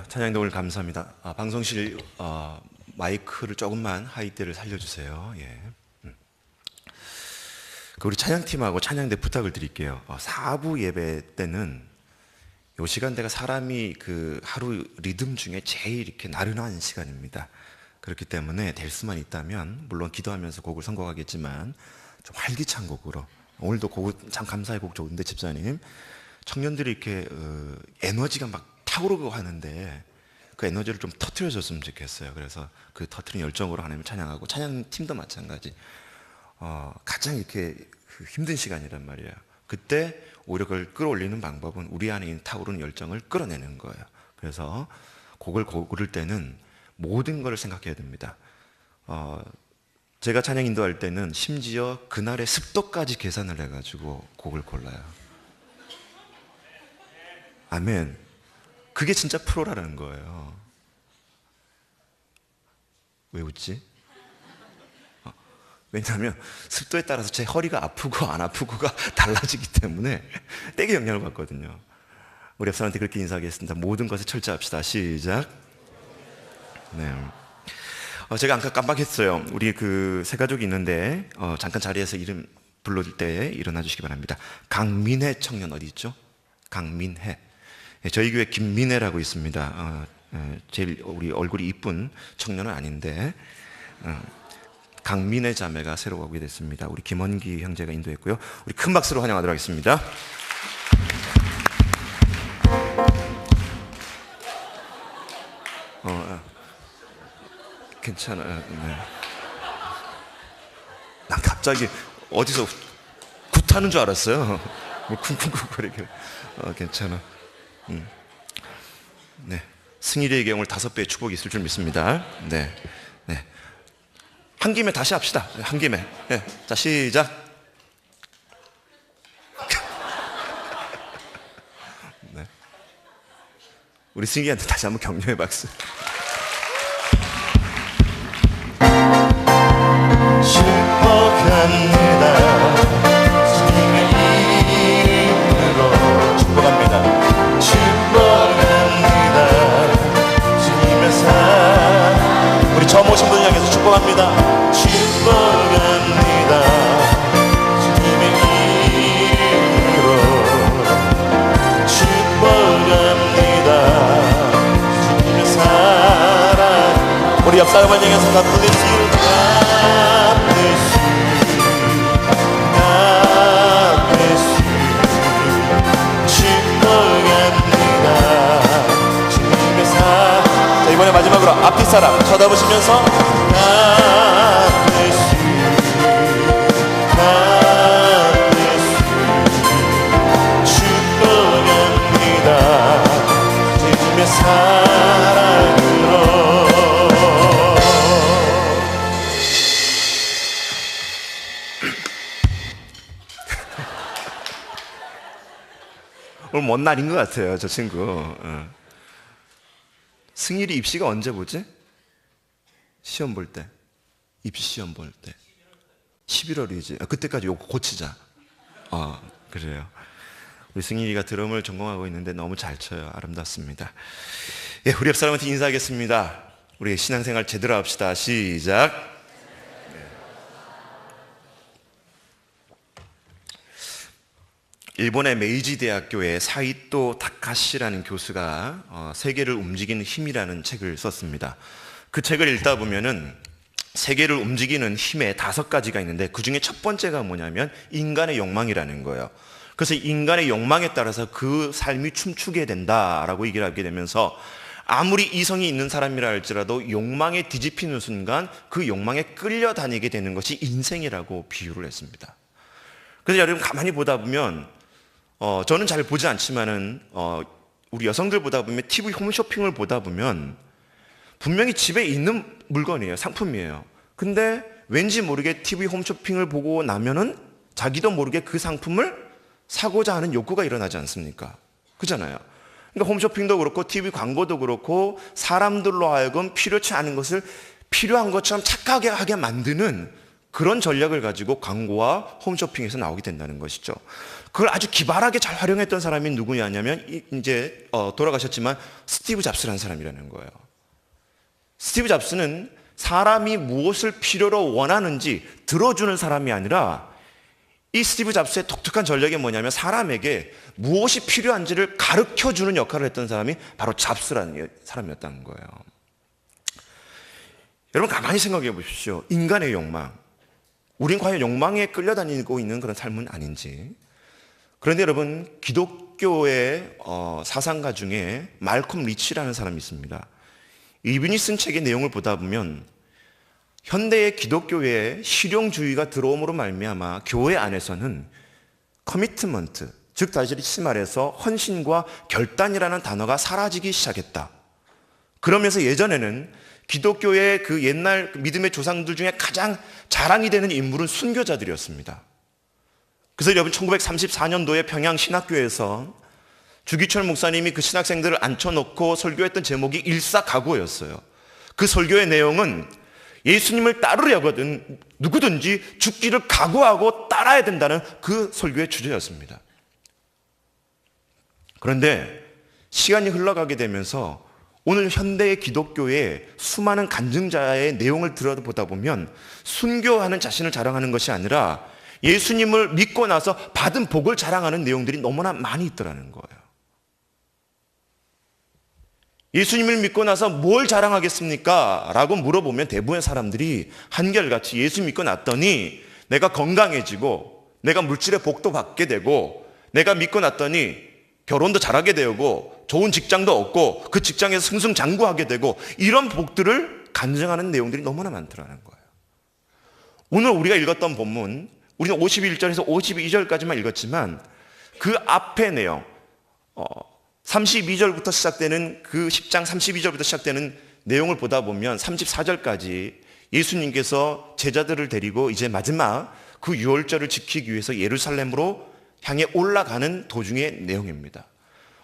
찬양도 오늘 감사합니다. 방송실 마이크를 조금만 하이대를 살려주세요. 예. 우리 찬양팀하고 찬양대 부탁을 드릴게요. 4부 예배 때는 이 시간대가 사람이 그 하루 리듬 중에 제일 이렇게 나른한 시간입니다. 그렇기 때문에 될 수만 있다면 물론 기도하면서 곡을 선곡하겠지만 좀 활기찬 곡으로, 오늘도 곡 참 감사의 곡 좋은데 집사님, 청년들이 이렇게 에너지가 막 타오르고 하는데 그 에너지를 좀 터트려줬으면 좋겠어요. 그래서 그 터트린 열정으로 하나님을 찬양하고, 찬양팀도 마찬가지. 가장 이렇게 힘든 시간이란 말이에요. 그때 오히려 그걸 끌어올리는 방법은 우리 안에 있는 타오르는 열정을 끌어내는 거예요. 그래서 곡을 고를 때는 모든 걸 생각해야 됩니다. 제가 찬양 인도할 때는 심지어 그날의 습도까지 계산을 해가지고 곡을 골라요. 아멘. 그게 진짜 프로라는 거예요. 왜 웃지? 왜냐하면 습도에 따라서 제 허리가 아프고 안 아프고가 달라지기 때문에 되게 영향을 받거든요. 우리 옆 사람한테 그렇게 인사하겠습니다. 모든 것에 철저합시다. 시작. 네. 제가 아까 깜빡했어요. 우리 그 세 가족이 있는데 잠깐 자리에서 이름 불러줄 때 일어나 주시기 바랍니다. 강민혜 청년 어디 있죠? 강민혜. 저희 교회 김민혜라고 있습니다. 제일 우리 얼굴이 이쁜 청년은 아닌데 강민혜 자매가 새로 오게 됐습니다. 우리 김원기 형제가 인도했고요. 우리 큰 박수로 환영하도록 하겠습니다. 괜찮아요. 네. 난 갑자기 어디서 굿하는 줄 알았어요. 쿵쿵쿵거리게. 괜찮아. 네. 승일이에게 오늘 5배의 축복이 있을 줄 믿습니다. 네. 네. 한 김에 다시 합시다. 한 김에. 네. 자, 시작. 네. 우리 승희한테 다시 한번 격려의 박수. 축복합니다. 주님의 이름으로 축복합니다. 축복합니다. 주님의 사랑. 우리 처음 오신 분을 향해서 축복합니다. 축복합니다. 주님의 이름으로 축복합니다. 주님의 사랑. 우리 옆 사람을 향해서 다 불리지. 이번에 마지막으로 앞뒷 사람 쳐다보시면서 축복합니다. 주님의 사랑으로. 오늘 먼 날인 것 같아요, 저 친구. 승일이 입시가 언제 보지? 시험 볼 때. 입시 시험 볼 때. 11월이지. 그때까지 요거 고치자. 그래요. 우리 승일이가 드럼을 전공하고 있는데 너무 잘 쳐요. 아름답습니다. 예, 우리 옆 사람한테 인사하겠습니다. 우리 신앙생활 제대로 합시다. 시작. 일본의 메이지 대학교의 사이토 타카시라는 교수가 세계를 움직이는 힘이라는 책을 썼습니다. 그 책을 읽다 보면은 세계를 움직이는 힘에 5가지가 있는데 그 중에 첫 번째가 뭐냐면 인간의 욕망이라는 거예요. 그래서 인간의 욕망에 따라서 그 삶이 춤추게 된다라고 얘기를 하게 되면서 아무리 이성이 있는 사람이라 할지라도 욕망에 뒤집히는 순간 그 욕망에 끌려다니게 되는 것이 인생이라고 비유를 했습니다. 그래서 여러분 가만히 보다 보면 저는 잘 보지 않지만은 우리 여성들 보다 보면 TV 홈쇼핑을 보다 보면 분명히 집에 있는 물건이에요. 상품이에요. 근데 왠지 모르게 TV 홈쇼핑을 보고 나면은 자기도 모르게 그 상품을 사고자 하는 욕구가 일어나지 않습니까? 그잖아요. 그러니까 홈쇼핑도 그렇고 TV 광고도 그렇고 사람들로 하여금 필요치 않은 것을 필요한 것처럼 착각하게 하게 만드는 그런 전략을 가지고 광고와 홈쇼핑에서 나오게 된다는 것이죠. 그걸 아주 기발하게 잘 활용했던 사람이 누구냐면 이제 돌아가셨지만 스티브 잡스라는 사람이라는 거예요. 스티브 잡스는 사람이 무엇을 필요로 원하는지 들어주는 사람이 아니라 이 스티브 잡스의 독특한 전략이 뭐냐면 사람에게 무엇이 필요한지를 가르쳐주는 역할을 했던 사람이 바로 잡스라는 사람이었다는 거예요. 여러분 가만히 생각해 보십시오. 인간의 욕망. 우린 과연 욕망에 끌려다니고 있는 그런 삶은 아닌지. 그런데 여러분 기독교의 사상가 중에 말콤 리치라는 사람이 있습니다. 이분이 쓴 책의 내용을 보다 보면 현대의 기독교의 실용주의가 들어옴으로 말미암아 교회 안에서는 커미트먼트, 즉 다시 말해서 헌신과 결단이라는 단어가 사라지기 시작했다. 그러면서 예전에는 기독교의 그 옛날 믿음의 조상들 중에 가장 자랑이 되는 인물은 순교자들이었습니다. 그래서 여러분 1934년도에 평양 신학교에서 주기철 목사님이 그 신학생들을 앉혀놓고 설교했던 제목이 일사각오였어요. 그 설교의 내용은 예수님을 따르려거든 누구든지 죽기를 각오하고 따라야 된다는 그 설교의 주제였습니다. 그런데 시간이 흘러가게 되면서 오늘 현대의 기독교의 수많은 간증자의 내용을 들어보다 보면 순교하는 자신을 자랑하는 것이 아니라 예수님을 믿고 나서 받은 복을 자랑하는 내용들이 너무나 많이 있더라는 거예요. 예수님을 믿고 나서 뭘 자랑하겠습니까? 라고 물어보면 대부분의 사람들이 한결같이 예수 믿고 났더니 내가 건강해지고 내가 물질의 복도 받게 되고 내가 믿고 났더니 결혼도 잘하게 되고 좋은 직장도 얻고 그 직장에서 승승장구하게 되고 이런 복들을 간증하는 내용들이 너무나 많더라는 거예요. 오늘 우리가 읽었던 본문 우리는 51절에서 52절까지만 읽었지만 그 앞의 내용 32절부터 시작되는 그 10장 32절부터 시작되는 내용을 보다 보면 34절까지 예수님께서 제자들을 데리고 이제 마지막 그 유월절을 지키기 위해서 예루살렘으로 향해 올라가는 도중의 내용입니다.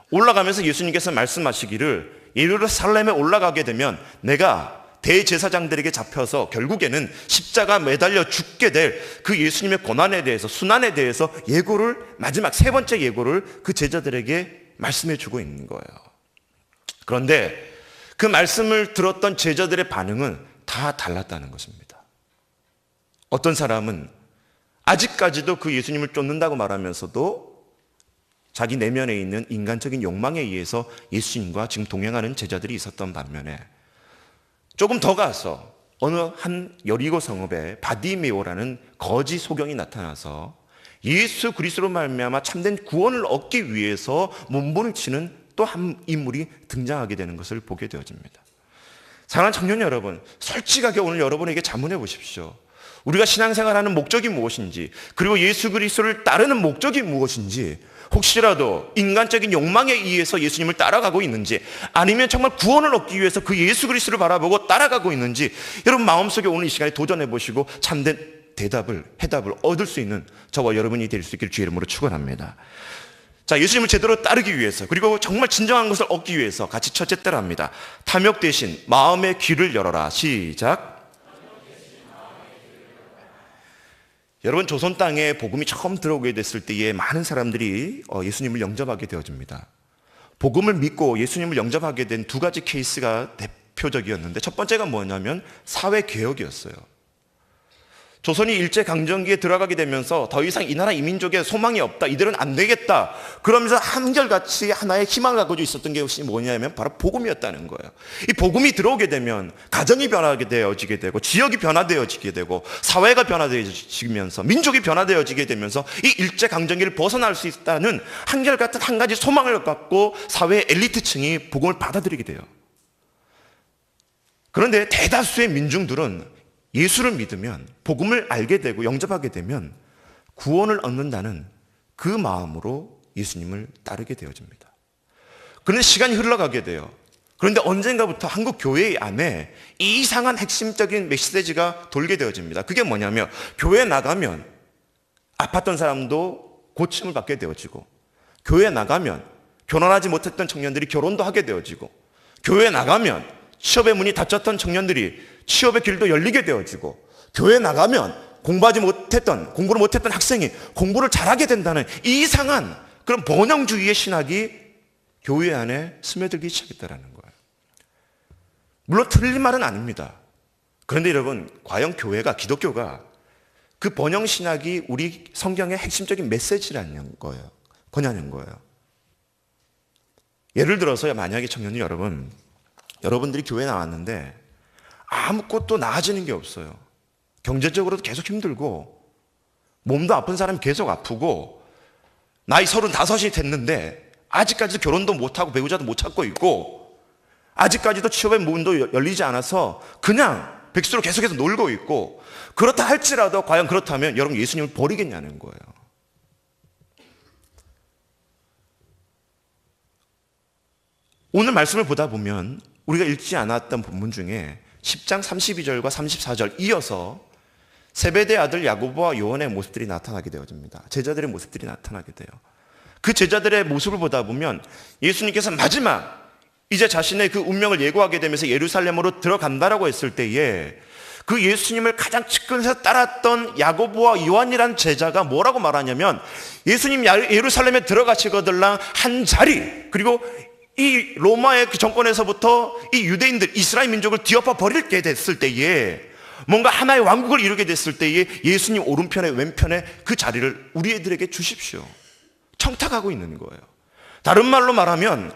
올라가면서 예수님께서 말씀하시기를 예루살렘에 올라가게 되면 내가 대제사장들에게 잡혀서 결국에는 십자가 매달려 죽게 될 그 예수님의 고난에 대해서 순환에 대해서 예고를 마지막 세 번째 예고를 그 제자들에게 말씀해 주고 있는 거예요. 그런데 그 말씀을 들었던 제자들의 반응은 다 달랐다는 것입니다. 어떤 사람은 아직까지도 그 예수님을 쫓는다고 말하면서도 자기 내면에 있는 인간적인 욕망에 의해서 예수님과 지금 동행하는 제자들이 있었던 반면에 조금 더 가서 어느 한 여리고 성읍에 바디메오라는 거지 소경이 나타나서 예수 그리스도로 말미암아 참된 구원을 얻기 위해서 몸부림치는 또 한 인물이 등장하게 되는 것을 보게 되어집니다. 사랑하는 청년 여러분, 솔직하게 오늘 여러분에게 자문해 보십시오. 우리가 신앙생활하는 목적이 무엇인지, 그리고 예수 그리스도를 따르는 목적이 무엇인지, 혹시라도 인간적인 욕망에 의해서 예수님을 따라가고 있는지, 아니면 정말 구원을 얻기 위해서 그 예수 그리스도를 바라보고 따라가고 있는지, 여러분 마음속에 오늘 이 시간에 도전해 보시고 참된 해답을 얻을 수 있는 저와 여러분이 될 수 있기를 주의 이름으로 축원합니다. 자, 예수님을 제대로 따르기 위해서, 그리고 정말 진정한 것을 얻기 위해서 같이 첫째 따라합니다. 탐욕 대신 마음의 귀를 열어라. 시작. 여러분 조선 땅에 복음이 처음 들어오게 됐을 때에 많은 사람들이 예수님을 영접하게 되어집니다. 복음을 믿고 예수님을 영접하게 된 두 가지 케이스가 대표적이었는데 첫 번째가 뭐냐면 사회개혁이었어요. 조선이 일제강점기에 들어가게 되면서 더 이상 이 나라 이 민족에 소망이 없다, 이들은 안 되겠다, 그러면서 한결같이 하나의 희망을 갖고 있었던 게 뭐냐면 바로 복음이었다는 거예요. 이 복음이 들어오게 되면 가정이 변하게 되어지게 되고, 지역이 변화되어지게 되고, 사회가 변화되어지면서, 민족이 변화되어지게 되면서 이 일제강점기를 벗어날 수 있다는 한결같은 한 가지 소망을 갖고 사회의 엘리트층이 복음을 받아들이게 돼요. 그런데 대다수의 민중들은 예수를 믿으면, 복음을 알게 되고 영접하게 되면 구원을 얻는다는 그 마음으로 예수님을 따르게 되어집니다. 그런데 시간이 흘러가게 돼요. 그런데 언젠가부터 한국 교회 안에 이상한 핵심적인 메시지가 돌게 되어집니다. 그게 뭐냐면 교회에 나가면 아팠던 사람도 고침을 받게 되어지고, 교회에 나가면 결혼하지 못했던 청년들이 결혼도 하게 되어지고, 교회에 나가면 취업의 문이 닫혔던 청년들이 취업의 길도 열리게 되어지고, 교회 나가면 공부를 못했던 학생이 공부를 잘하게 된다는 이상한 그런 번영주의의 신학이 교회 안에 스며들기 시작했다는 거예요. 물론 틀린 말은 아닙니다. 그런데 여러분, 과연 교회가, 기독교가 그 번영 신학이 우리 성경의 핵심적인 메시지라는 거예요. 거냐는 거예요. 예를 들어서 만약에 청년이 여러분들이 교회에 나왔는데 아무것도 나아지는 게 없어요. 경제적으로도 계속 힘들고 몸도 아픈 사람이 계속 아프고 나이 35이 됐는데 아직까지도 결혼도 못하고 배우자도 못 찾고 있고 아직까지도 취업의 문도 열리지 않아서 그냥 백수로 계속해서 놀고 있고 그렇다 할지라도 과연 그렇다면 여러분 예수님을 버리겠냐는 거예요. 오늘 말씀을 보다 보면 우리가 읽지 않았던 본문 중에 10장 32절과 34절 이어서 세베대 아들 야고보와 요한의 모습들이 나타나게 되어집니다. 제자들의 모습들이 나타나게 돼요. 그 제자들의 모습을 보다 보면 예수님께서 마지막 이제 자신의 그 운명을 예고하게 되면서 예루살렘으로 들어간다라고 했을 때에 그 예수님을 가장 측근에서 따랐던 야고보와 요한이라는 제자가 뭐라고 말하냐면 예수님 예루살렘에 들어가시거들랑 한 자리, 그리고 이 로마의 그 정권에서부터 이 유대인들, 이스라엘 민족을 뒤엎어 버리게 됐을 때에 뭔가 하나의 왕국을 이루게 됐을 때에 예수님 오른편에 왼편에 그 자리를 우리 애들에게 주십시오. 청탁하고 있는 거예요. 다른 말로 말하면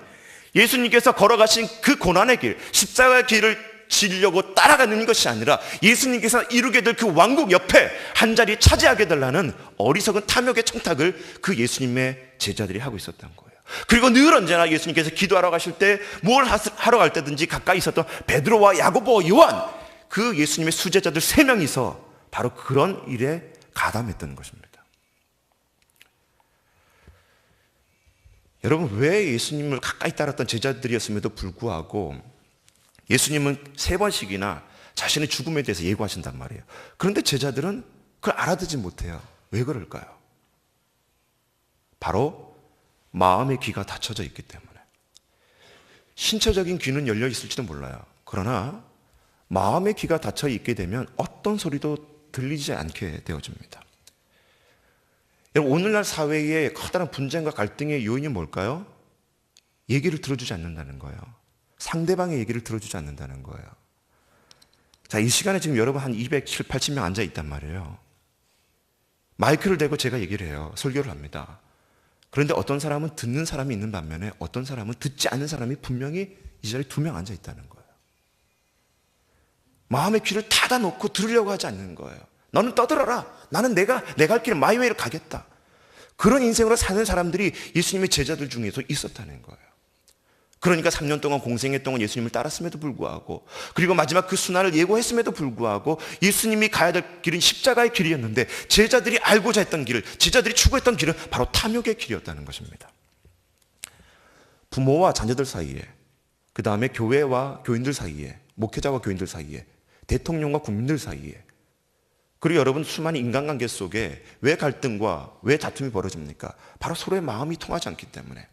예수님께서 걸어가신 그 고난의 길, 십자가의 길을 지려고 따라가는 것이 아니라 예수님께서 이루게 될 그 왕국 옆에 한 자리 차지하게 되려는 어리석은 탐욕의 청탁을 그 예수님의 제자들이 하고 있었던 거예요. 그리고 늘 언제나 예수님께서 기도하러 가실 때 뭘 하러 갈 때든지 가까이 있었던 베드로와 야고보와 요한, 그 예수님의 수제자들 3명이서 바로 그런 일에 가담했던 것입니다. 여러분, 왜 예수님을 가까이 따랐던 제자들이었음에도 불구하고 예수님은 3번씩이나 자신의 죽음에 대해서 예고하신단 말이에요. 그런데 제자들은 그걸 알아듣지 못해요. 왜 그럴까요? 바로 마음의 귀가 닫혀져 있기 때문에. 신체적인 귀는 열려 있을지도 몰라요. 그러나 마음의 귀가 닫혀 있게 되면 어떤 소리도 들리지 않게 되어집니다. 여러분, 오늘날 사회의 커다란 분쟁과 갈등의 요인이 뭘까요? 얘기를 들어주지 않는다는 거예요. 상대방의 얘기를 들어주지 않는다는 거예요. 자, 이 시간에 지금 여러분 한 270, 80명 앉아 있단 말이에요. 마이크를 대고 제가 얘기를 해요. 설교를 합니다. 그런데 어떤 사람은 듣는 사람이 있는 반면에 어떤 사람은 듣지 않는 사람이 분명히 이 자리에 2명 앉아 있다는 거예요. 마음의 귀를 닫아놓고 들으려고 하지 않는 거예요. 너는 떠들어라. 나는 내가 갈 길은 마이웨이로 가겠다. 그런 인생으로 사는 사람들이 예수님의 제자들 중에서 있었다는 거예요. 그러니까 3년 동안 공생애동안 예수님을 따랐음에도 불구하고, 그리고 마지막 그 순환을 예고했음에도 불구하고 예수님이 가야 될 길은 십자가의 길이었는데 제자들이 알고자 했던 길을, 제자들이 추구했던 길은 바로 탐욕의 길이었다는 것입니다. 부모와 자녀들 사이에, 그 다음에 교회와 교인들 사이에, 목회자와 교인들 사이에, 대통령과 국민들 사이에, 그리고 여러분 수많은 인간관계 속에 왜 갈등과 왜 다툼이 벌어집니까? 바로 서로의 마음이 통하지 않기 때문에.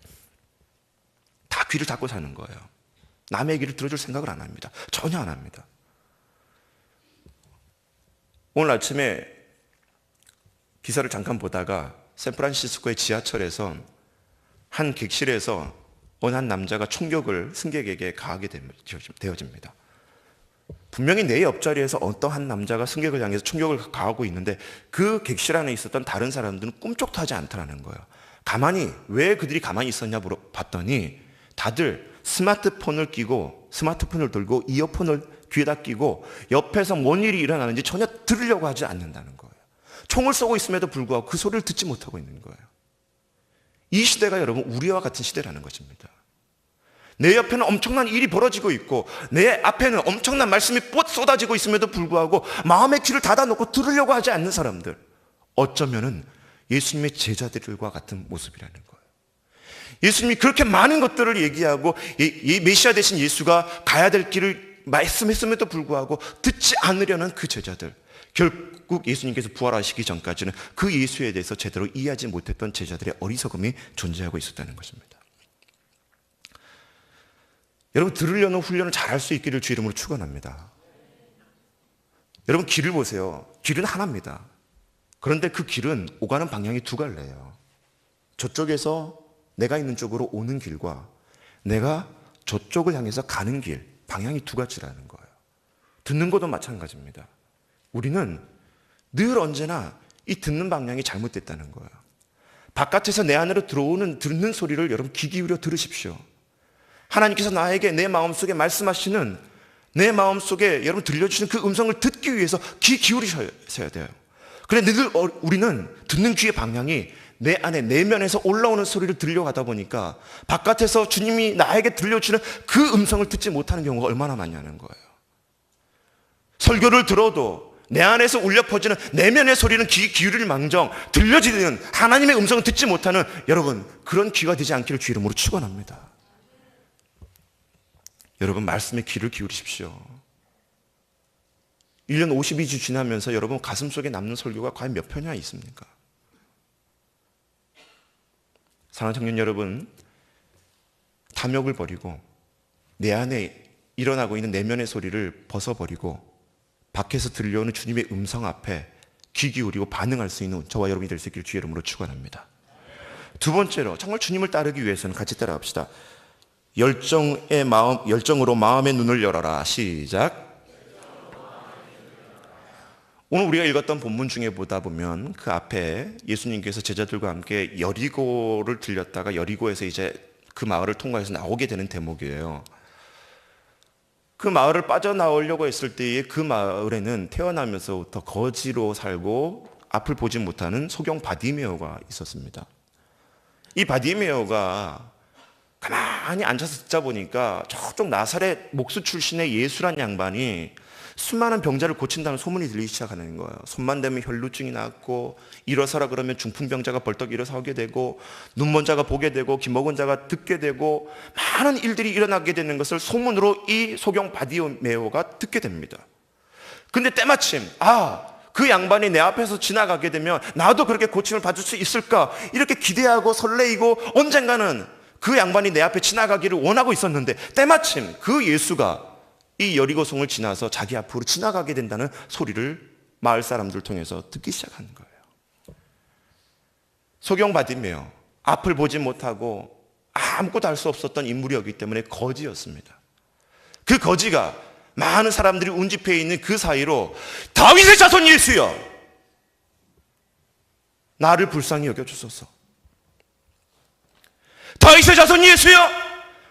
다 귀를 닫고 사는 거예요. 남의 얘기를 들어줄 생각을 안 합니다. 전혀 안 합니다. 오늘 아침에 기사를 잠깐 보다가 샌프란시스코의 지하철에서 한 객실에서 어느 한 남자가 총격을 승객에게 가하게 되어집니다. 분명히 내 옆자리에서 어떤 한 남자가 승객을 향해서 총격을 가하고 있는데 그 객실 안에 있었던 다른 사람들은 꿈쩍도 하지 않더라는 거예요. 왜 그들이 가만히 있었냐 봤더니 다들 스마트폰을 들고 이어폰을 귀에다 끼고 옆에서 뭔 일이 일어나는지 전혀 들으려고 하지 않는다는 거예요. 총을 쏘고 있음에도 불구하고 그 소리를 듣지 못하고 있는 거예요. 이 시대가 여러분 우리와 같은 시대라는 것입니다. 내 옆에는 엄청난 일이 벌어지고 있고 내 앞에는 엄청난 말씀이 쏟아지고 있음에도 불구하고 마음의 귀를 닫아놓고 들으려고 하지 않는 사람들, 어쩌면은 예수님의 제자들과 같은 모습이라는 거예요. 예수님이 그렇게 많은 것들을 얘기하고 메시아 되신 예수가 가야 될 길을 말씀했음에도 불구하고 듣지 않으려는 그 제자들, 결국 예수님께서 부활하시기 전까지는 그 예수에 대해서 제대로 이해하지 못했던 제자들의 어리석음이 존재하고 있었다는 것입니다. 여러분, 들으려는 훈련을 잘할 수 있기를 주 이름으로 축원합니다. 여러분 길을 보세요. 길은 하나입니다. 그런데 그 길은 오가는 방향이 두 갈래예요. 저쪽에서 내가 있는 쪽으로 오는 길과 내가 저쪽을 향해서 가는 길, 방향이 두 가지라는 거예요. 듣는 것도 마찬가지입니다. 우리는 늘 언제나 이 듣는 방향이 잘못됐다는 거예요. 바깥에서 내 안으로 들어오는 듣는 소리를 여러분 귀 기울여 들으십시오. 하나님께서 나에게 내 마음속에 말씀하시는, 내 마음속에 여러분 들려주시는 그 음성을 듣기 위해서 귀 기울이셔야 돼요. 그런데 늘 우리는 듣는 귀의 방향이 내 안에 내면에서 올라오는 소리를 들려가다 보니까 바깥에서 주님이 나에게 들려주는 그 음성을 듣지 못하는 경우가 얼마나 많냐는 거예요. 설교를 들어도 내 안에서 울려 퍼지는 내면의 소리는 귀 기울일 망정 들려지는 하나님의 음성을 듣지 못하는 여러분, 그런 귀가 되지 않기를 주의 이름으로 축원합니다. 여러분, 말씀에 귀를 기울이십시오. 1년 52주 지나면서 여러분 가슴 속에 남는 설교가 과연 몇 편이나 있습니까? 사랑하는 청년 여러분, 탐욕을 버리고 내 안에 일어나고 있는 내면의 소리를 벗어버리고 밖에서 들려오는 주님의 음성 앞에 귀 기울이고 반응할 수 있는 저와 여러분이 될 수 있기를 주의 이름으로 축원합니다. 두 번째로 정말 주님을 따르기 위해서는 같이 따라갑시다. 열정으로 마음의 눈을 열어라. 시작. 오늘 우리가 읽었던 본문 중에 보다 보면 그 앞에 예수님께서 제자들과 함께 여리고를 들렸다가 여리고에서 이제 그 마을을 통과해서 나오게 되는 대목이에요. 그 마을을 빠져나오려고 했을 때에 그 마을에는 태어나면서부터 거지로 살고 앞을 보지 못하는 소경 바디메오가 있었습니다. 이 바디메오가 가만히 앉아서 듣다 보니까 저쪽 나사렛 목수 출신의 예수란 양반이 수많은 병자를 고친다는 소문이 들리기 시작하는 거예요. 손만 대면 혈루증이 났고, 일어서라 그러면 중풍병자가 벌떡 일어서게 되고, 눈먼 자가 보게 되고, 귀먹은 자가 듣게 되고, 많은 일들이 일어나게 되는 것을 소문으로 이 소경 바디메오가 듣게 됩니다. 근데 때마침 그 양반이 내 앞에서 지나가게 되면 나도 그렇게 고침을 받을 수 있을까, 이렇게 기대하고 설레이고 언젠가는 그 양반이 내 앞에 지나가기를 원하고 있었는데, 때마침 그 예수가 이 여리고성을 지나서 자기 앞으로 지나가게 된다는 소리를 마을 사람들 통해서 듣기 시작하는 거예요. 소경 바디메오, 앞을 보지 못하고 아무것도 할 수 없었던 인물이었기 때문에 거지였습니다. 그 거지가 많은 사람들이 운집해 있는 그 사이로 다윗의 자손 예수여, 나를 불쌍히 여겨주소서. 다윗의 자손 예수여,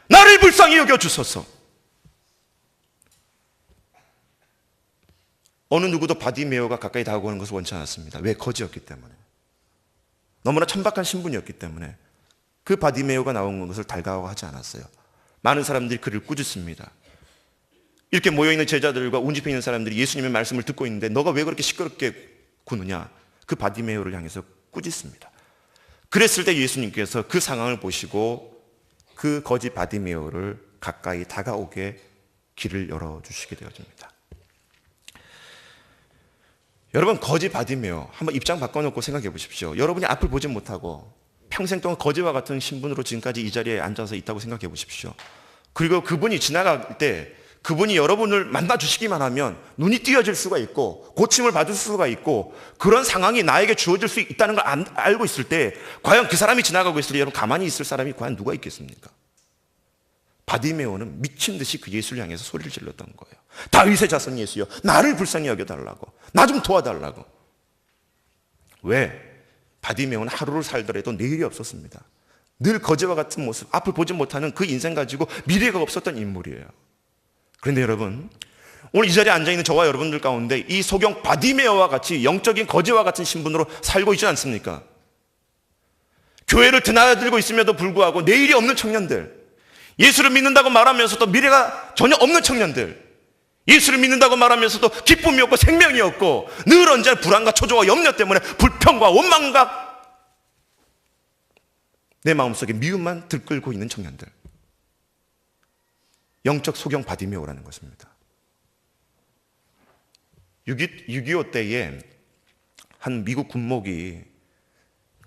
나를 불쌍히 여겨주소서. 어느 누구도 바디메오가 가까이 다가오는 것을 원치 않았습니다. 왜? 거지였기 때문에. 너무나 천박한 신분이었기 때문에 그 바디메오가 나온 것을 달가워하지 않았어요. 많은 사람들이 그를 꾸짖습니다. 이렇게 모여있는 제자들과 운집해 있는 사람들이 예수님의 말씀을 듣고 있는데 너가 왜 그렇게 시끄럽게 구느냐, 그 바디메오를 향해서 꾸짖습니다. 그랬을 때 예수님께서 그 상황을 보시고 그 거지 바디메오를 가까이 다가오게 길을 열어주시게 되어집니다. 여러분, 거지 바디메오 한번 입장 바꿔놓고 생각해 보십시오. 여러분이 앞을 보지 못하고 평생 동안 거지와 같은 신분으로 지금까지 이 자리에 앉아서 있다고 생각해 보십시오. 그리고 그분이 지나갈 때 그분이 여러분을 만나 주시기만 하면 눈이 띄어질 수가 있고 고침을 받을 수가 있고 그런 상황이 나에게 주어질 수 있다는 걸 알고 있을 때 과연 그 사람이 지나가고 있을 때 여러분 가만히 있을 사람이 과연 누가 있겠습니까? 바디메오는 미친 듯이 그 예수를 향해서 소리를 질렀던 거예요. 다윗의 자손 예수여, 나를 불쌍히 여겨달라고, 나 좀 도와달라고. 왜? 바디메오는 하루를 살더라도 내일이 없었습니다. 늘 거지와 같은 모습, 앞을 보지 못하는 그 인생 가지고 미래가 없었던 인물이에요. 그런데 여러분, 오늘 이 자리에 앉아있는 저와 여러분들 가운데 이 소경 바디메오와 같이 영적인 거지와 같은 신분으로 살고 있지 않습니까? 교회를 드나들고 있음에도 불구하고 내일이 없는 청년들, 예수를 믿는다고 말하면서도 미래가 전혀 없는 청년들, 예수를 믿는다고 말하면서도 기쁨이 없고 생명이 없고 늘 언제나 불안과 초조와 염려 때문에 불평과 원망과 내 마음속에 미움만 들끓고 있는 청년들, 영적 소경 바디메오라는 것입니다. 6.25 때에 한 미국 군목이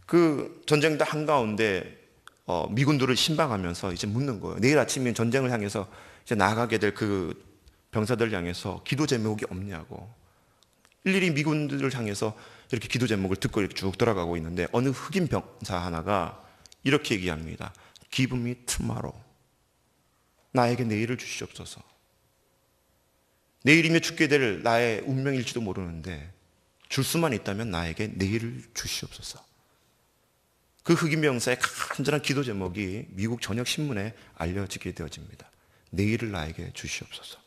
그 전쟁터 한가운데 미군들을 신방하면서 이제 묻는 거예요. 내일 아침이면 전쟁을 향해서 이제 나가게 될 그 병사들을 향해서 기도 제목이 없냐고. 일일이 미군들을 향해서 이렇게 기도 제목을 듣고 이렇게 쭉 돌아가고 있는데 어느 흑인 병사 하나가 이렇게 얘기합니다. Give me tomorrow. 나에게 내일을 주시옵소서. 내일이면 죽게 될 나의 운명일지도 모르는데 줄 수만 있다면 나에게 내일을 주시옵소서. 그 흑인 병사의 간절한 기도 제목이 미국 저녁 신문에 알려지게 되어집니다. 내일을 나에게 주시옵소서.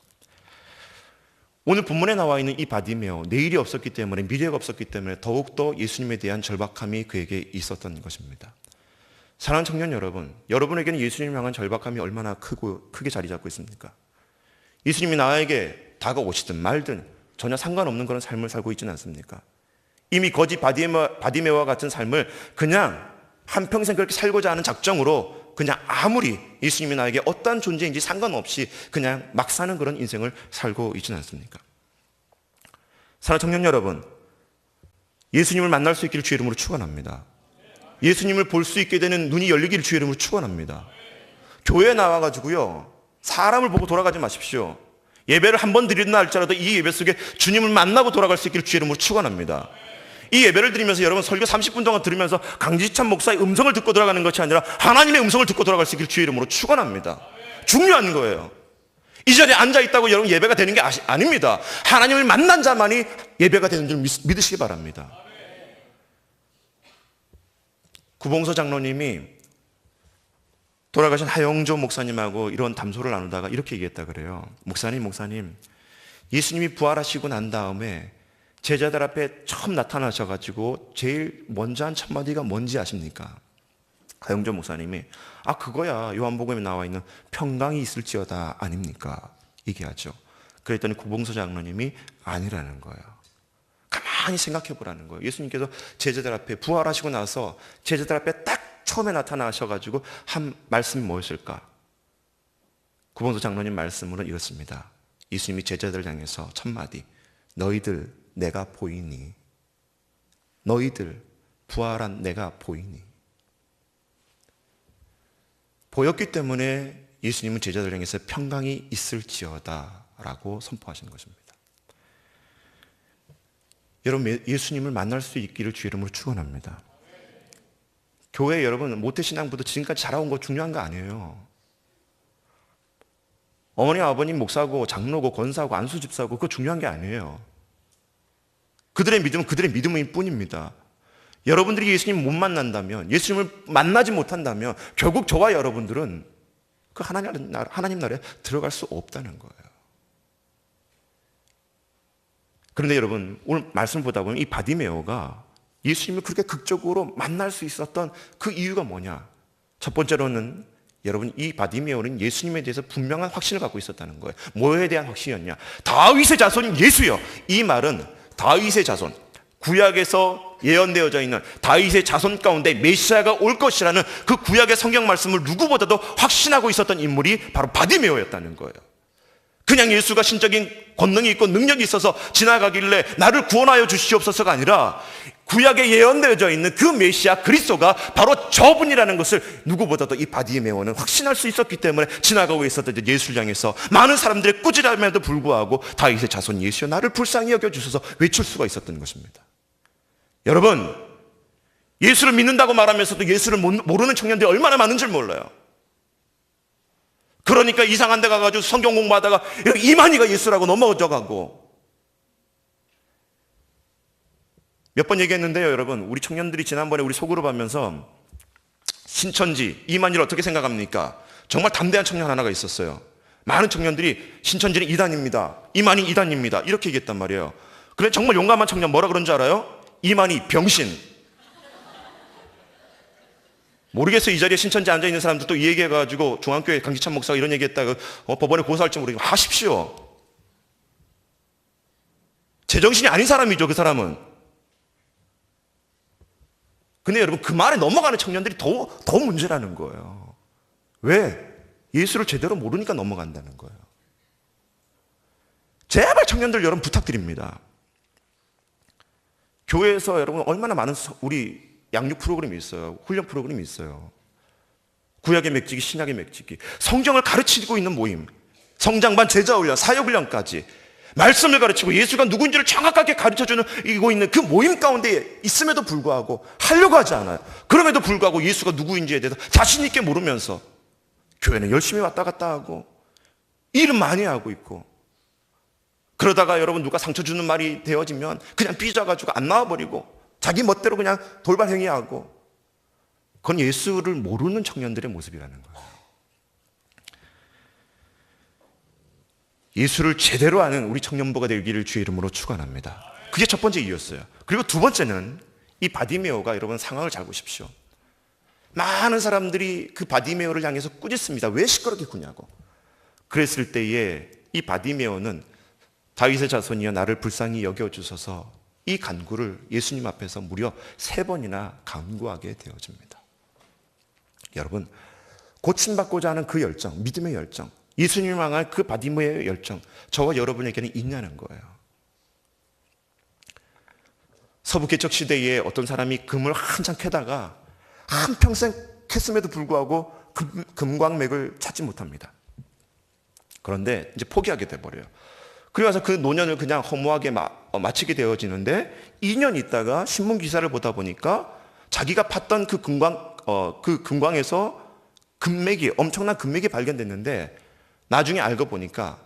오늘 본문에 나와 있는 이 바디메오, 내일이 없었기 때문에, 미래가 없었기 때문에 더욱더 예수님에 대한 절박함이 그에게 있었던 것입니다. 사랑하는 청년 여러분, 여러분에게는 예수님을 향한 절박함이 얼마나 크게 자리 잡고 있습니까? 예수님이 나에게 다가오시든 말든 전혀 상관없는 그런 삶을 살고 있지는 않습니까? 이미 거지 바디메오와 같은 삶을 그냥 한평생 그렇게 살고자 하는 작정으로 그냥 아무리 예수님이 나에게 어떠한 존재인지 상관없이 그냥 막 사는 그런 인생을 살고 있지는 않습니까? 사랑하는 청년 여러분, 예수님을 만날 수 있기를 주의 이름으로 축원합니다. 예수님을 볼 수 있게 되는 눈이 열리기를 주의 이름으로 축원합니다. 교회에 나와가지고요, 사람을 보고 돌아가지 마십시오. 예배를 한 번 드린다 할지라도 이 예배 속에 주님을 만나고 돌아갈 수 있기를 주의 이름으로 축원합니다. 이 예배를 드리면서 여러분 설교 30분 동안 들으면서 강지찬 목사의 음성을 듣고 돌아가는 것이 아니라 하나님의 음성을 듣고 돌아갈 수 있기를 주의 이름으로 축원합니다. 중요한 거예요. 이 자리에 앉아있다고 여러분 예배가 되는 게 아닙니다. 하나님을 만난 자만이 예배가 되는 줄 믿으시기 바랍니다. 구봉서 장로님이 돌아가신 하영조 목사님하고 이런 담소를 나누다가 이렇게 얘기했다 그래요. 목사님, 예수님이 부활하시고 난 다음에 제자들 앞에 처음 나타나셔가지고 제일 먼저 한 첫 마디가 뭔지 아십니까? 하영조 목사님이 그거야 요한복음에 나와 있는 평강이 있을지어다 아닙니까? 얘기하죠. 그랬더니 구봉서 장로님이 아니라는 거예요. 가만히 생각해 보라는 거예요. 예수님께서 제자들 앞에 부활하시고 나서 제자들 앞에 딱 처음에 나타나셔가지고 한 말씀이 뭐였을까? 구봉서 장로님 말씀으로 이렇습니다. 예수님이 제자들을 향해서 첫 마디, 너희들 내가 보이니? 너희들 부활한 내가 보이니? 보였기 때문에 예수님은 제자들 향해서 평강이 있을지어다 라고 선포하시는 것입니다. 여러분, 예수님을 만날 수 있기를 주의 이름으로 축원합니다. 교회 여러분, 모태신앙부터 지금까지 자라온 거 중요한 거 아니에요. 어머니 아버님 목사고 장로고 권사고 안수집사고 그거 중요한 게 아니에요. 그들의 믿음은 그들의 믿음일 뿐입니다. 여러분들이 예수님 못 만난다면, 예수님을 만나지 못한다면 결국 저와 여러분들은 그 하나님 나라에 들어갈 수 없다는 거예요. 그런데 여러분, 오늘 말씀 보다 보면 이 바디메오가 예수님을 그렇게 극적으로 만날 수 있었던 그 이유가 뭐냐? 첫 번째로는 여러분, 이 바디메오는 예수님에 대해서 분명한 확신을 갖고 있었다는 거예요. 뭐에 대한 확신이었냐? 다윗의 자손인 예수요. 이 말은 다윗의 자손, 구약에서 예언되어져 있는 다윗의 자손 가운데 메시아가 올 것이라는 그 구약의 성경 말씀을 누구보다도 확신하고 있었던 인물이 바로 바디메오였다는 거예요. 그냥 예수가 신적인 권능이 있고 능력이 있어서 지나가길래 나를 구원하여 주시옵소서가 아니라 구약에 예언되어져 있는 그 메시아 그리스도가 바로 저분이라는 것을 누구보다도 이 바디메오는 확신할 수 있었기 때문에 지나가고 있었던 예수를 향해서 많은 사람들의 꾸지람에도 불구하고 다윗의 자손 예수여 나를 불쌍히 여겨주셔서 외칠 수가 있었던 것입니다. 여러분, 예수를 믿는다고 말하면서도 예수를 모르는 청년들이 얼마나 많은 줄 몰라요. 그러니까 이상한 데 가가지고 성경 공부하다가 이만희가 예수라고 넘어져가고 몇 번 얘기했는데요, 여러분. 우리 청년들이 지난번에 우리 소그룹 하면서 신천지, 이만희를 어떻게 생각합니까? 정말 담대한 청년 하나가 있었어요. 많은 청년들이 신천지는 이단입니다. 이만희 이단입니다. 이렇게 얘기했단 말이에요. 그래 정말 용감한 청년 뭐라 그런 줄 알아요? 이만희 병신. 모르겠어요. 이 자리에 신천지 앉아있는 사람들도 이 얘기해가지고 중앙교회 강지찬 목사가 이런 얘기했다가 법원에 고소할지 모르겠고 하십시오. 제정신이 아닌 사람이죠, 그 사람은. 근데 여러분, 그 말에 넘어가는 청년들이 더 문제라는 거예요. 왜? 예수를 제대로 모르니까 넘어간다는 거예요. 제발 청년들 여러분 부탁드립니다. 교회에서 여러분 얼마나 많은 우리 양육 프로그램이 있어요. 훈련 프로그램이 있어요. 구약의 맥지기, 신약의 맥지기, 성경을 가르치고 있는 모임, 성장반, 제자훈련, 사역훈련까지 말씀을 가르치고 예수가 누구인지를 정확하게 가르쳐주는 이고 있는 그 모임 가운데 있음에도 불구하고 하려고 하지 않아요. 그럼에도 불구하고 예수가 누구인지에 대해서 자신 있게 모르면서 교회는 열심히 왔다 갔다 하고 일은 많이 하고 있고, 그러다가 여러분 누가 상처 주는 말이 되어지면 그냥 삐져가지고 안 나와버리고 자기 멋대로 그냥 돌발 행위하고, 그건 예수를 모르는 청년들의 모습이라는 거예요. 예수를 제대로 아는 우리 청년부가 되기를 주의 이름으로 축원합니다. 그게 첫 번째 이유였어요. 그리고 두 번째는 이 바디메오가, 여러분 상황을 잘 보십시오. 많은 사람들이 그 바디메오를 향해서 꾸짖습니다. 왜 시끄럽게 구냐고. 그랬을 때에 이 바디메오는 다윗의 자손이여 나를 불쌍히 여겨주소서, 이 간구를 예수님 앞에서 무려 3번이나 간구하게 되어집니다. 여러분, 고침받고자 하는 그 열정, 믿음의 열정, 예수님을 향한 그 바디메오의 열정, 저와 여러분에게는 있냐는 거예요. 서부 개척 시대에 어떤 사람이 금을 한창 캐다가 한평생 캤음에도 불구하고 금광맥을 찾지 못합니다. 그런데 이제 포기하게 돼버려요. 그래서 그 노년을 그냥 허무하게 마치게 되어지는데, 2년 있다가 신문 기사를 보다 보니까 자기가 팠던 그 금광에서 엄청난 금맥이 발견됐는데, 나중에 알고 보니까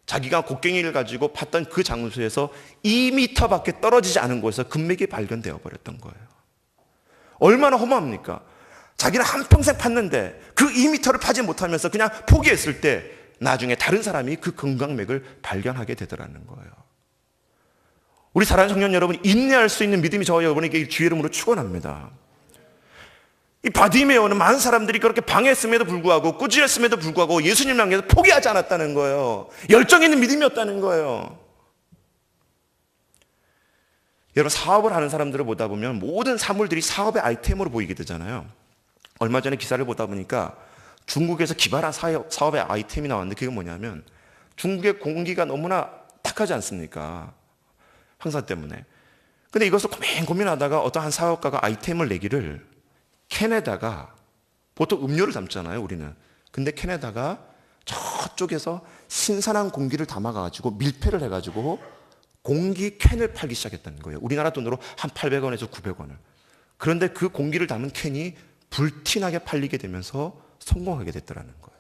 자기가 곡괭이를 가지고 팠던 그 장소에서 2m밖에 떨어지지 않은 곳에서 금맥이 발견되어 버렸던 거예요. 얼마나 허무합니까? 자기는 한평생 팠는데 그 2m를 파지 못하면서 그냥 포기했을 때 나중에 다른 사람이 그 금광맥을 발견하게 되더라는 거예요. 우리 사랑하는 청년 여러분, 인내할 수 있는 믿음이 저와 여러분에게 주의 이름으로 축원합니다. 이 바디메오는 많은 사람들이 그렇게 방해했음에도 불구하고, 꾸짖었음에도 불구하고 예수님 향해서 포기하지 않았다는 거예요. 열정 있는 믿음이었다는 거예요. 여러분, 사업을 하는 사람들을 보다 보면 모든 사물들이 사업의 아이템으로 보이게 되잖아요. 얼마 전에 기사를 보다 보니까 중국에서 기발한 사업의 아이템이 나왔는데, 그게 뭐냐면 중국의 공기가 너무나 탁하지 않습니까? 황사 때문에. 근데 이것을 고민하다가 어떤 한 사업가가 아이템을 내기를, 캔에다가, 보통 음료를 담잖아요 우리는. 근데 캔에다가 저쪽에서 신선한 공기를 담아가지고 밀폐를 해가지고 공기 캔을 팔기 시작했다는 거예요. 우리나라 돈으로 한 800원에서 900원을. 그런데 그 공기를 담은 캔이 불티나게 팔리게 되면서 성공하게 됐더라는 거예요.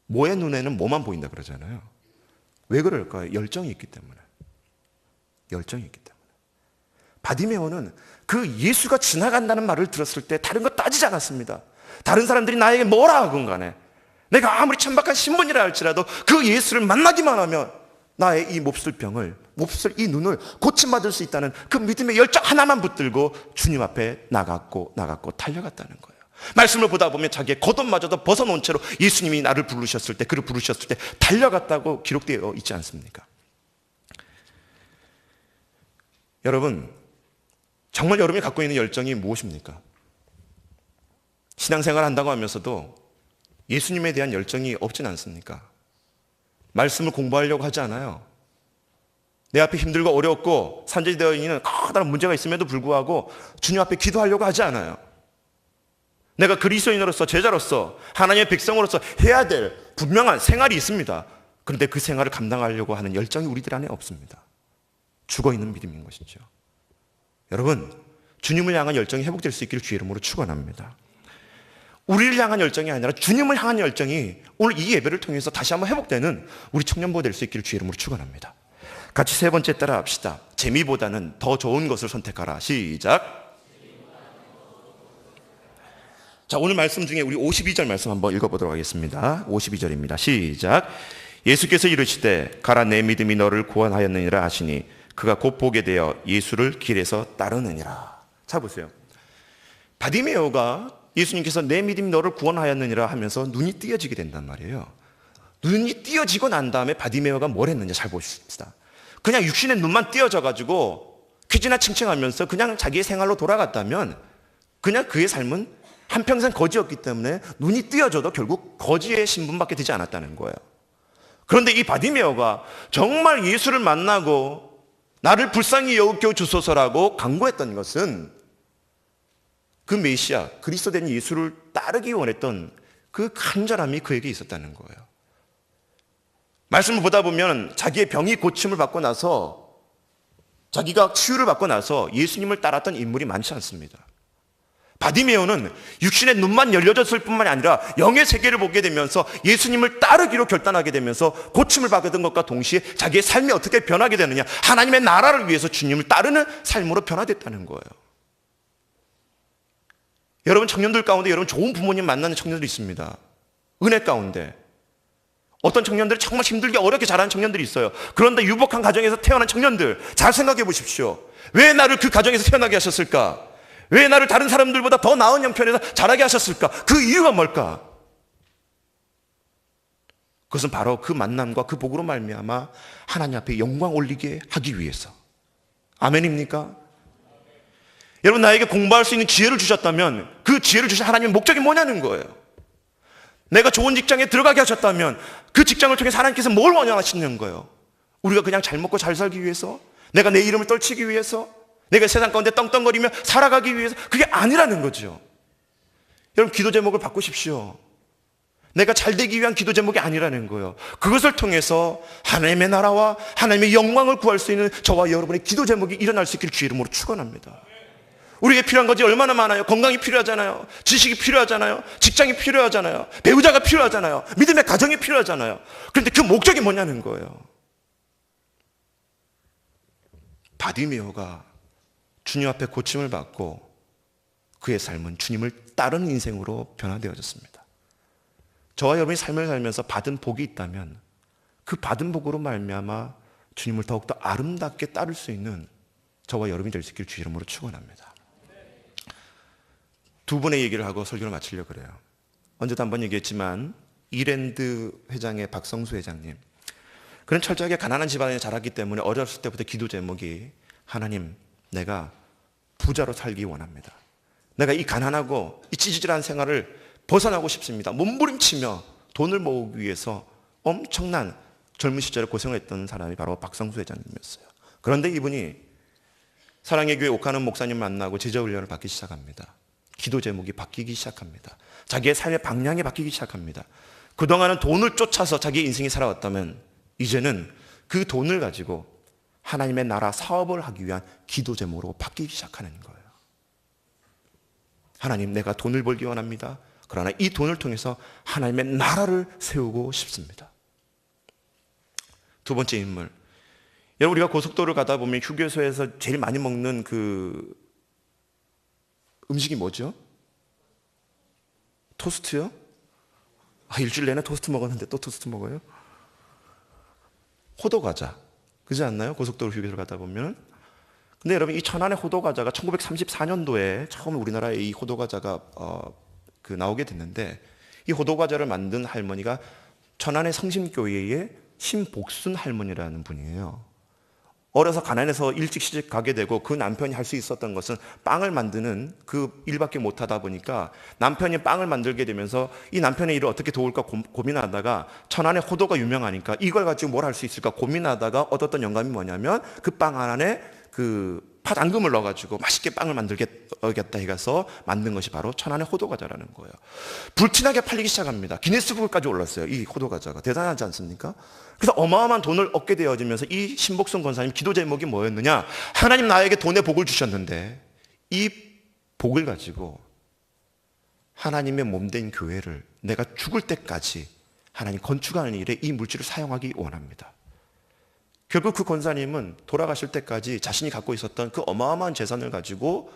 모의 눈에는 뭐만 보인다 그러잖아요. 왜 그럴까요? 열정이 있기 때문에. 열정이 있기 때문에. 바디메오는 그 예수가 지나간다는 말을 들었을 때 다른 거 따지지 않았습니다. 다른 사람들이 나에게 뭐라 하건 간에, 내가 아무리 천박한 신분이라 할지라도 그 예수를 만나기만 하면 나의 이 몹쓸 이 눈을 고침받을 수 있다는 그 믿음의 열정 하나만 붙들고 주님 앞에 나갔고 달려갔다는 거예요. 말씀을 보다 보면 자기의 겉옷마저도 벗어놓은 채로 예수님이 나를 부르셨을 때, 그를 부르셨을 때 달려갔다고 기록되어 있지 않습니까? 여러분, 정말 여러분이 갖고 있는 열정이 무엇입니까? 신앙생활 한다고 하면서도 예수님에 대한 열정이 없진 않습니까? 말씀을 공부하려고 하지 않아요. 내 앞에 힘들고 어렵고 산재되어 있는 커다란 문제가 있음에도 불구하고 주님 앞에 기도하려고 하지 않아요. 내가 그리스도인으로서, 제자로서, 하나님의 백성으로서 해야 될 분명한 생활이 있습니다. 그런데 그 생활을 감당하려고 하는 열정이 우리들 안에 없습니다. 죽어있는 믿음인 것이죠. 여러분, 주님을 향한 열정이 회복될 수 있기를 주의 이름으로 축원합니다. 우리를 향한 열정이 아니라 주님을 향한 열정이 오늘 이 예배를 통해서 다시 한번 회복되는 우리 청년부가 될 수 있기를 주의 이름으로 축원합니다. 같이 세 번째 따라 합시다. 재미보다는 더 좋은 것을 선택하라. 시작. 자, 오늘 말씀 중에 우리 52절 말씀 한번 읽어보도록 하겠습니다. 52절입니다. 시작. 예수께서 이르시되 가라, 내 믿음이 너를 구원하였느니라 하시니 그가 곧 보게 되어 예수를 길에서 따르느니라. 자, 보세요. 바디메오가 예수님께서 내 믿음이 너를 구원하였느니라 하면서 눈이 띄어지게 된단 말이에요. 눈이 띄어지고 난 다음에 바디메오가 뭘 했는지 잘 보십시다. 그냥 육신의 눈만 띄어져가지고 퀴즈나 칭칭하면서 그냥 자기의 생활로 돌아갔다면 그냥 그의 삶은 한평생 거지였기 때문에 눈이 띄어져도 결국 거지의 신분밖에 되지 않았다는 거예요. 그런데 이 바디메오가 정말 예수를 만나고 나를 불쌍히 여겨 주소서라고 간구했던 것은 그 메시아, 그리스도 된 예수를 따르기 원했던 그 간절함이 그에게 있었다는 거예요. 말씀을 보다 보면 자기의 병이 고침을 받고 나서, 자기가 치유를 받고 나서 예수님을 따랐던 인물이 많지 않습니다. 바디메오는 육신의 눈만 열려졌을 뿐만이 아니라 영의 세계를 보게 되면서 예수님을 따르기로 결단하게 되면서 고침을 받은 것과 동시에 자기의 삶이 어떻게 변하게 되느냐, 하나님의 나라를 위해서 주님을 따르는 삶으로 변화됐다는 거예요. 여러분 청년들 가운데 여러분 좋은 부모님 만나는 청년들이 있습니다. 은혜 가운데 어떤 청년들이 정말 힘들게 어렵게 자라는 청년들이 있어요. 그런데 유복한 가정에서 태어난 청년들, 잘 생각해 보십시오. 왜 나를 그 가정에서 태어나게 하셨을까? 왜 나를 다른 사람들보다 더 나은 형편에서 자라게 하셨을까? 그 이유가 뭘까? 그것은 바로 그 만남과 그 복으로 말미암아 하나님 앞에 영광 올리게 하기 위해서. 아멘입니까? 여러분, 나에게 공부할 수 있는 지혜를 주셨다면 그 지혜를 주신 하나님의 목적이 뭐냐는 거예요. 내가 좋은 직장에 들어가게 하셨다면 그 직장을 통해서 하나님께서 뭘 원하시는 거예요? 우리가 그냥 잘 먹고 잘 살기 위해서? 내가 내 이름을 떨치기 위해서? 내가 세상 가운데 떵떵거리며 살아가기 위해서? 그게 아니라는 거죠. 여러분, 기도 제목을 바꾸십시오. 내가 잘 되기 위한 기도 제목이 아니라는 거예요. 그것을 통해서 하나님의 나라와 하나님의 영광을 구할 수 있는 저와 여러분의 기도 제목이 일어날 수 있기를 주의 이름으로 축원합니다. 우리에게 필요한 것이 얼마나 많아요. 건강이 필요하잖아요. 지식이 필요하잖아요. 직장이 필요하잖아요. 배우자가 필요하잖아요. 믿음의 가정이 필요하잖아요. 그런데 그 목적이 뭐냐는 거예요. 바디메오가 주님 앞에 고침을 받고 그의 삶은 주님을 따르는 인생으로 변화되어졌습니다. 저와 여러분이 삶을 살면서 받은 복이 있다면 그 받은 복으로 말미암아 주님을 더욱더 아름답게 따를 수 있는 저와 여러분이 될 수 있기를 주의 이름으로 축원합니다. 두 분의 얘기를 하고 설교를 마치려고 그래요. 언제도 한번 얘기했지만 이랜드 회장의 박성수 회장님, 그는 철저하게 가난한 집안에 자랐기 때문에 어렸을 때부터 기도 제목이 하나님, 내가 부자로 살기 원합니다. 내가 이 가난하고 이 찌질한 생활을 벗어나고 싶습니다. 몸부림치며 돈을 모으기 위해서 엄청난 젊은 시절에 고생을 했던 사람이 바로 박성수 회장님이었어요. 그런데 이분이 사랑의 교회 옥하는 목사님 만나고 제자훈련을 받기 시작합니다. 기도 제목이 바뀌기 시작합니다. 자기의 삶의 방향이 바뀌기 시작합니다. 그동안은 돈을 쫓아서 자기의 인생이 살아왔다면 이제는 그 돈을 가지고 하나님의 나라 사업을 하기 위한 기도 제목으로 바뀌기 시작하는 거예요. 하나님, 내가 돈을 벌기 원합니다. 그러나 이 돈을 통해서 하나님의 나라를 세우고 싶습니다. 두 번째 인물, 여러분, 우리가 고속도로를 가다 보면 휴게소에서 제일 많이 먹는 그 음식이 뭐죠? 토스트요? 일주일 내내 토스트 먹었는데 또 토스트 먹어요? 호두과자, 그렇지 않나요? 고속도로 휴게소를 가다 보면. 근데 여러분, 이 천안의 호두과자가 1934년도에 처음 우리나라에 이 호두과자가 나오게 됐는데, 이 호두과자를 만든 할머니가 천안의 성심교회의 신복순 할머니라는 분이에요. 어려서 가난해서 일찍 시집 가게 되고 그 남편이 할 수 있었던 것은 빵을 만드는 그 일밖에 못하다 보니까 남편이 빵을 만들게 되면서 이 남편의 일을 어떻게 도울까 고민하다가 천안에 호두가 유명하니까 이걸 가지고 뭘 할 수 있을까 고민하다가 얻었던 영감이 뭐냐면 그 빵 안에 그 팥앙금을 넣어가지고 맛있게 빵을 만들겠다 해서 만든 것이 바로 천안의 호두과자라는 거예요. 불티나게 팔리기 시작합니다. 기네스북까지 올랐어요. 이 호두과자가. 대단하지 않습니까? 그래서 어마어마한 돈을 얻게 되어지면서 이 신복순 권사님 기도 제목이 뭐였느냐? 하나님, 나에게 돈의 복을 주셨는데 이 복을 가지고 하나님의 몸된 교회를 내가 죽을 때까지 하나님 건축하는 일에 이 물질을 사용하기 원합니다. 결국 그 권사님은 돌아가실 때까지 자신이 갖고 있었던 그 어마어마한 재산을 가지고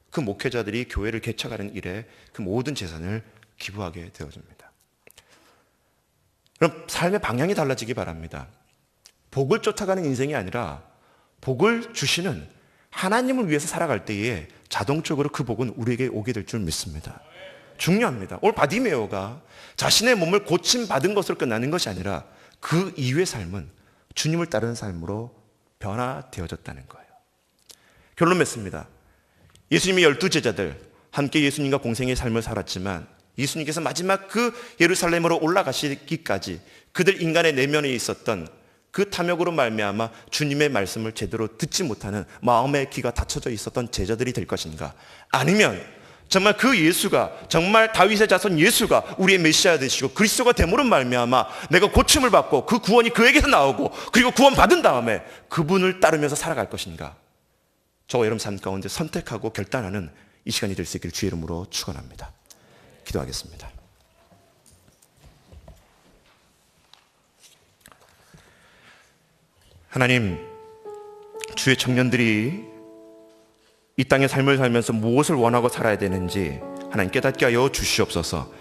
그 목회자들이 교회를 개척하는 일에 그 모든 재산을 기부하게 되어집니다. 그럼 삶의 방향이 달라지기 바랍니다. 복을 쫓아가는 인생이 아니라 복을 주시는 하나님을 위해서 살아갈 때에 자동적으로 그 복은 우리에게 오게 될 줄 믿습니다. 중요합니다. 오늘 바디메오가 자신의 몸을 고침받은 것으로 끝나는 것이 아니라 그 이후의 삶은 주님을 따르는 삶으로 변화되어졌다는 거예요. 결론 맺습니다. 예수님의 12제자들 함께 예수님과 공생의 삶을 살았지만 예수님께서 마지막 그 예루살렘으로 올라가시기까지 그들 인간의 내면에 있었던 그 탐욕으로 말미암아 주님의 말씀을 제대로 듣지 못하는 마음의 귀가 닫혀져 있었던 제자들이 될 것인가, 아니면 정말 그 예수가, 정말 다윗의 자손 예수가 우리의 메시아 되시고 그리스도가 됨으로 말미암아 내가 고침을 받고 그 구원이 그에게서 나오고 그리고 구원 받은 다음에 그분을 따르면서 살아갈 것인가? 저와 여러분 삶 가운데 선택하고 결단하는 이 시간이 될 수 있기를 주의 이름으로 축원합니다. 기도하겠습니다. 하나님, 주의 청년들이 이 땅의 삶을 살면서 무엇을 원하고 살아야 되는지 하나님 깨닫게 하여 주시옵소서.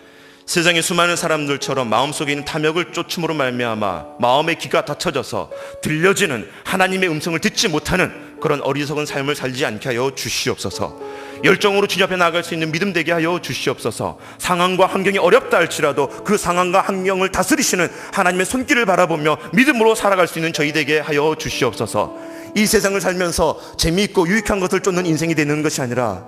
세상의 수많은 사람들처럼 마음속에 있는 탐욕을 쫓음으로 말미암아 마음의 귀가 닫혀져서 들려지는 하나님의 음성을 듣지 못하는 그런 어리석은 삶을 살지 않게 하여 주시옵소서. 열정으로 주님 앞에 나아갈 수 있는 믿음 되게 하여 주시옵소서. 상황과 환경이 어렵다 할지라도 그 상황과 환경을 다스리시는 하나님의 손길을 바라보며 믿음으로 살아갈 수 있는 저희 되게 하여 주시옵소서. 이 세상을 살면서 재미있고 유익한 것을 쫓는 인생이 되는 것이 아니라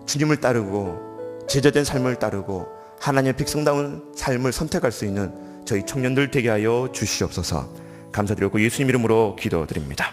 주님을 따르고 제자된 삶을 따르고 하나님의 백성다운 삶을 선택할 수 있는 저희 청년들 되게 하여 주시옵소서. 감사드리고 예수님 이름으로 기도드립니다.